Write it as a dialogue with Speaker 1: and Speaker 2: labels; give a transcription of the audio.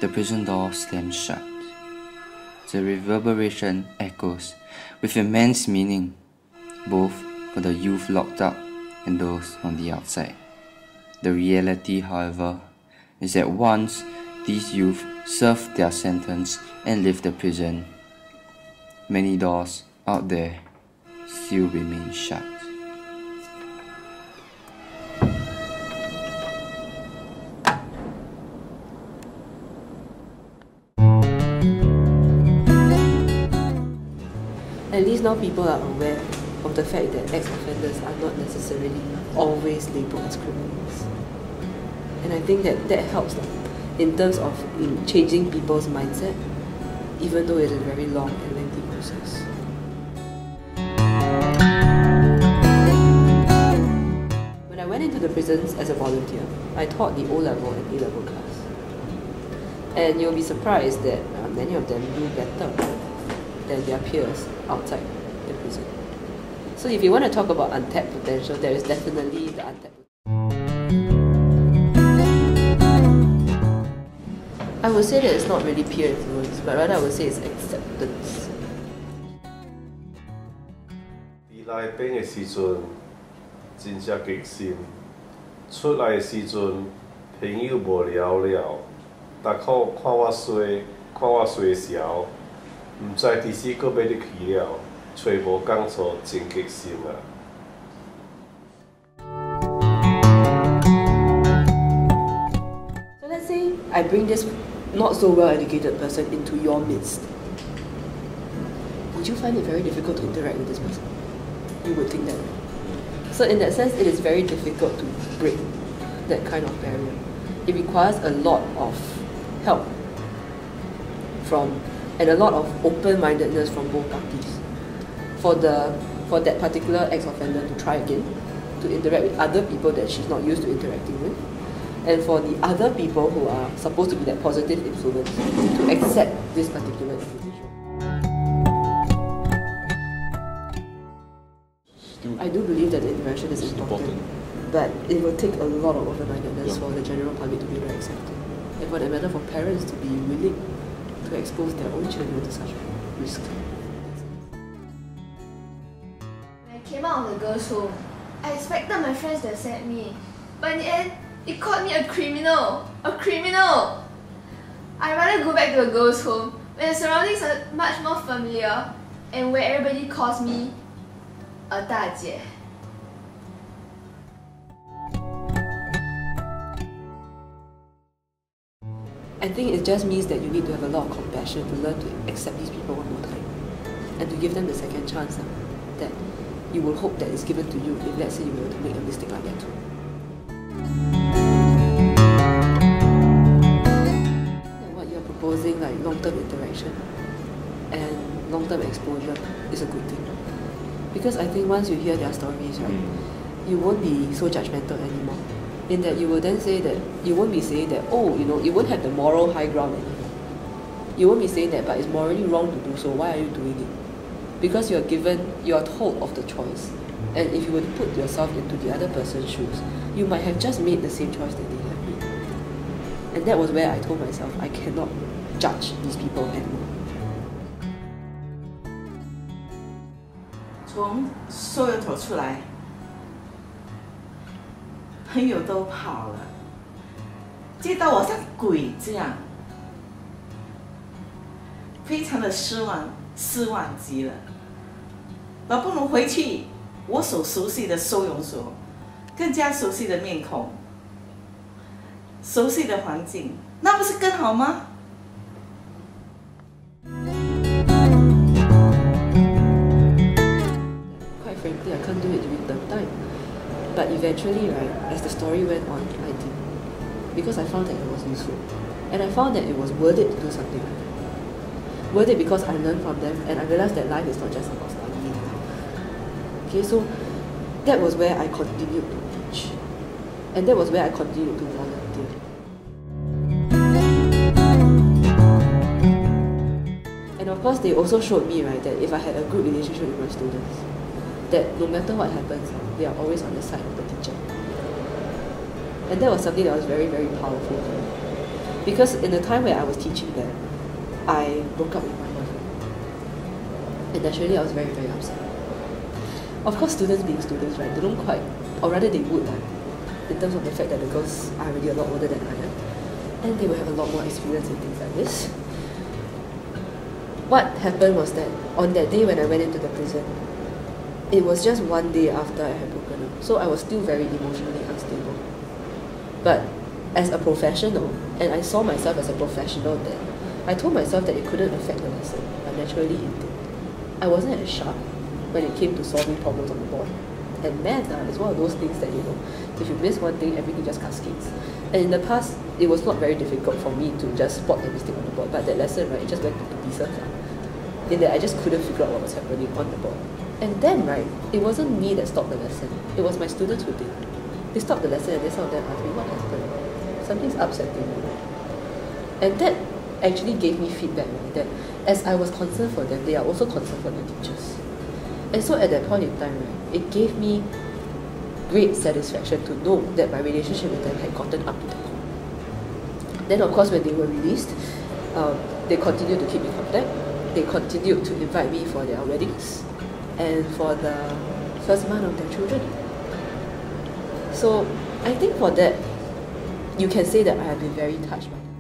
Speaker 1: the prison door slams shut. The reverberation echoes with immense meaning, both for the youth locked up and those on the outside. The reality, however, is that once these youth serve their sentence and leave the prison, many doors out there still remain shut.
Speaker 2: At least now people are aware of the fact that ex-offenders are not necessarily always labelled as criminals. And I think that helps in terms of changing people's mindset, even though it's a very long and lengthy process. When I went into the prisons as a volunteer, I taught the O-level and A-level class. And you'll be surprised that many of them do better than their peers outside the prison. So if you want to talk about untapped potential, there is definitely the untapped potential. I would say that it's not really peer influence, but rather I would say it's acceptance.
Speaker 3: 伫内边的时阵，真正激心；出来的时阵，朋友无聊了，逐苦看我衰，看我衰潲，毋知第时搁要入去了，找无工作，真激心啊！
Speaker 2: So let's say I bring this not so well educated person into your midst. Would you find it very difficult to interact with this person? You would think that, right? So in that sense, it is very difficult to break that kind of barrier. It requires a lot of help and a lot of open-mindedness from both parties. For that particular ex-offender to try again, to interact with other people that she's not used to interacting with, and for the other people who are supposed to be that positive influence to accept this particular individual. I do believe that the interaction is important, but it will take a lot of open-mindedness for the general public to be very accepting, and for that matter for parents to be willing to expose their own children to such risk.
Speaker 4: When I came out of the girls' home, I expected my friends to accept me, but in the end, it called me a criminal! A criminal! I'd rather go back to a girls' home where the surroundings are much more familiar and where everybody calls me a 大姐.
Speaker 2: I think it just means that you need to have a lot of compassion to learn to accept these people one more time and to give them the second chance that you will hope that is given to you if, let's say, you were to make a mistake like that too. Proposing like long-term interaction and long-term exposure is a good thing, because I think once you hear their stories, right, you won't be so judgmental anymore. In that you will then say that you won't be saying that, oh, you won't have the moral high ground anymore. You won't be saying that, but it's morally wrong to do so. Why are you doing it? Because you are told of the choice, and if you were to put yourself into the other person's shoes, you might have just made the same choice that they have made. And that was where I told myself I cannot judge these people anymore.
Speaker 5: 从收容所出来，朋友都跑了，见到我像鬼这样，非常的失望极了。我不能回去我所熟悉的收容所，更加熟悉的面孔，熟悉的环境，那不是更好吗？
Speaker 2: Frankly, I can't do it during term time. But eventually, right, as the story went on, I did. Because I found that it was useful. And I found that it was worth it to do something like that. Worth it because I learned from them and I realized that life is not just about studying. Okay, so that was where I continued to teach. And that was where I continued to volunteer. And of course, they also showed me, right, that if I had a good relationship with my students, that no matter what happens, they are always on the side of the teacher. And that was something that was very, very powerful for me. Because in the time where I was teaching there, I broke up with my boyfriend. And naturally I was very, very upset. Of course, students being students, right, they don't quite, or rather they would, in terms of the fact that the girls are already a lot older than I am, and they will have a lot more experience in things like this. What happened was that on that day when I went into the prison, it was just one day after I had broken up, so I was still very emotionally unstable. But as a professional, and I saw myself as a professional then, I told myself that it couldn't affect the lesson, but naturally it did. I wasn't as sharp when it came to solving problems on the board. And math is one of those things that, you know, if you miss one thing, everything just cascades. And in the past, it was not very difficult for me to just spot the mistake on the board, but that lesson, right, it just went to pieces. In that I just couldn't figure out what was happening on the board. And then, right, it wasn't me that stopped the lesson. It was my students who did. They stopped the lesson and they some of them asked me, what happened? Something's upsetting me. And that actually gave me feedback, right, that as I was concerned for them, they are also concerned for their teachers. And so at that point in time, right, it gave me great satisfaction to know that my relationship with them had gotten up to that point. Then of course when they were released, they continued to keep in contact. They continued to invite me for their weddings and for the first month of their children. So I think for that, you can say that I have been very touched by that.